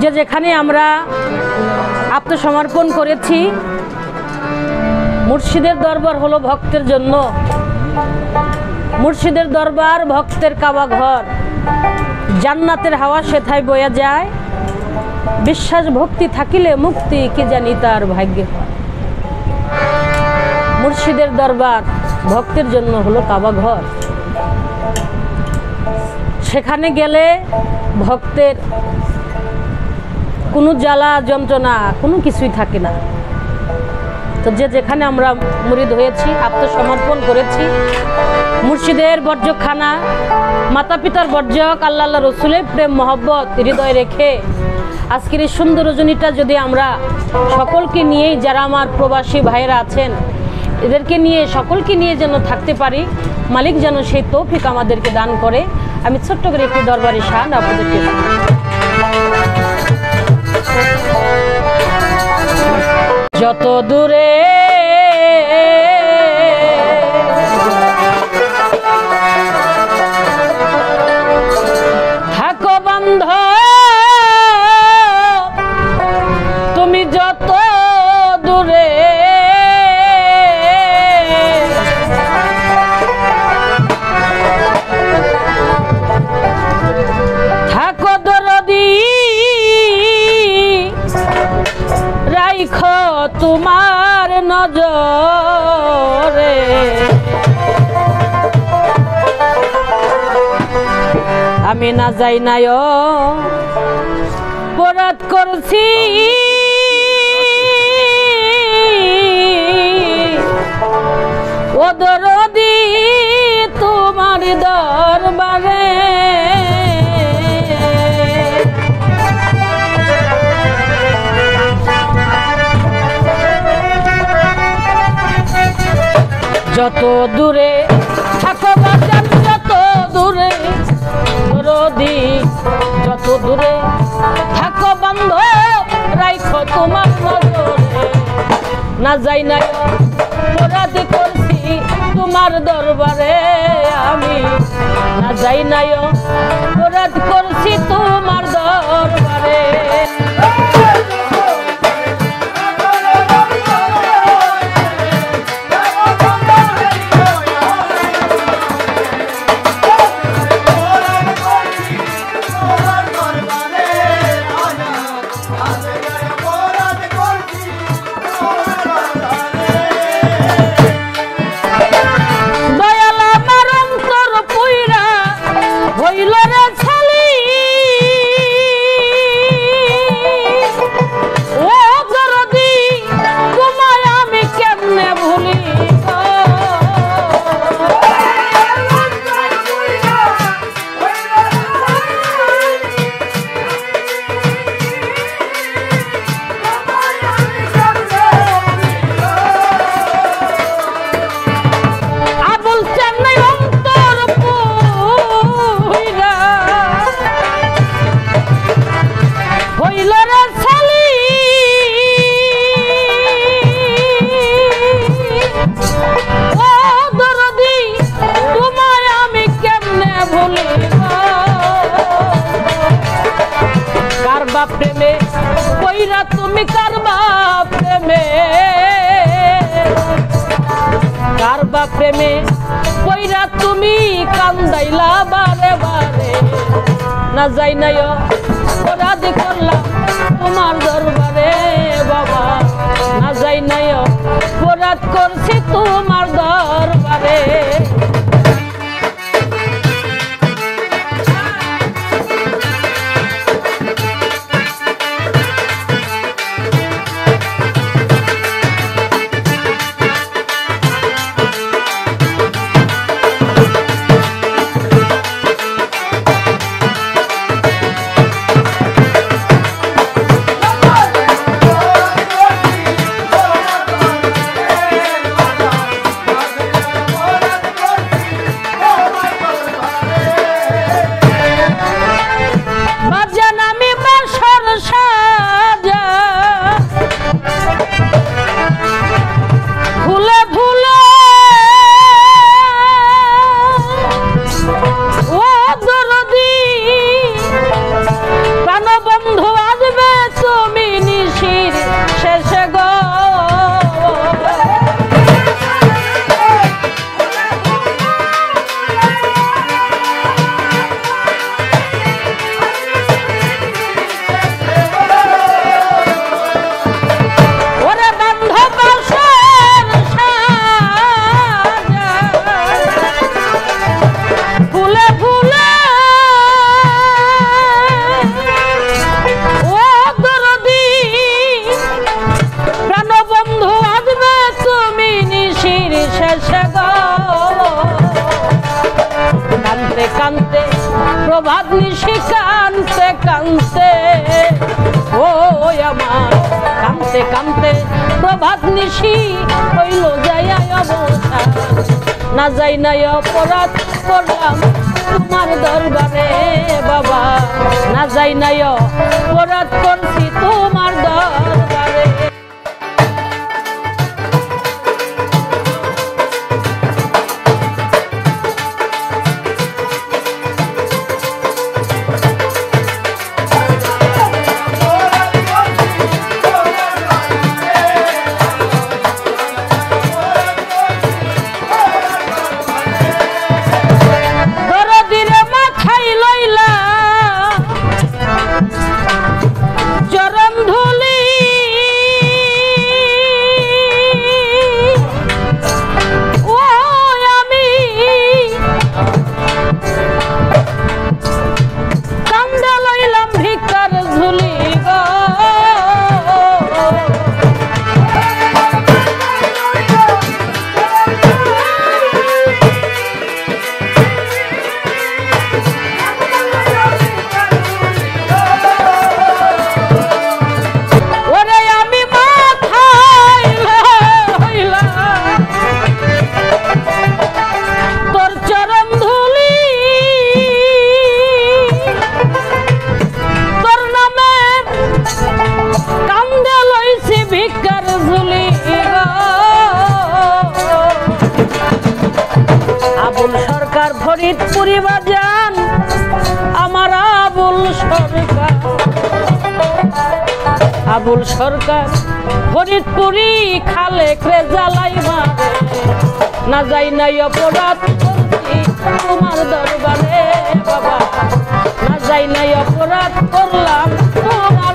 যে যেখানে আমরা আত্মসমর্পণ করেছি, মুর্শিদের দরবার হলো ভক্তের জন্য, মুর্শিদের দরবার ভক্তের কাবা ঘর, জান্নাতের হাওয়া সেথায় বয়ে যায়, বিশ্বাস ভক্তি থাকিলে মুক্তি কি জানি তার ভাগ্যে হয়। মুর্শিদের দরবার ভক্তের জন্য হলো কাবা ঘর, সেখানে গেলে ভক্তের কোনো জ্বালা যন্ত্রণা কোনো কিছুই থাকে না। তো যে যেখানে আমরা মুরিদ হয়েছি, আত্মসমর্পণ করেছি, মুর্শিদের বর্জখানা, মাতা পিতার বর্জক, আল্লাহ আল্লাহ রসুলের প্রেম মহব্বত হৃদয়ে রেখে আজকের এই সুন্দর রজনীটা যদি আমরা সকলকে নিয়েই, যারা আমার প্রবাসী ভাইয়েরা আছেন এদেরকে নিয়ে, সকলকে নিয়ে যেন থাকতে পারি, মালিক যেন সেই তৌফিক আমাদেরকে দান করে। আমি ছোট্ট করে একটি দরবারে শান আপনাদেরকে যত দূরে থাকো বান্ধব, তুমি যত দূরে থাকো দরদি রাইখো তোমার নজরে, আমি না যাই নাই অপরাধ করছি, ও দরদি তোমার দরবারে যত দূরে থাকো বাজান, যত দূরে দরদি, যত দূরে থাকো বান্ধব রাইখো তোমার নজরে, না যাই নাই অপরাধ করছি তোমার দরবারে, আমি না যাই নাই অপরাধ করছি তোমার দরবারে। প্রেমে কইরা তুমি কারবা প্রেমে, কারবা প্রেমে কইরা তুমি কান্দাইলা বারে বারে, না যাই নাই অপরাধ করলাম তোমার দরবারে বাবা, না যাই নাই অপরাধ করছি তোমার দরবারে। প্রভাত নিশি কানতে কানতে ও আমার কানতে কানতে প্রভাত নিশি হইল যাইয়া অবসান না যাই নাই অপরাধ করলাম তোমার দরবারে বাবা না যাই নাই অপরাধ করছি তোমার দরবারে ফরিদপুরি বাজান আমার আবুল সরকার ফরিদপুরি খালে ক্রে জ্বালাই মারে না যাই নাই অপরাধ করছি তোমার দরবারে বাবা না যাই নাই অপরাধ করলাম তোমার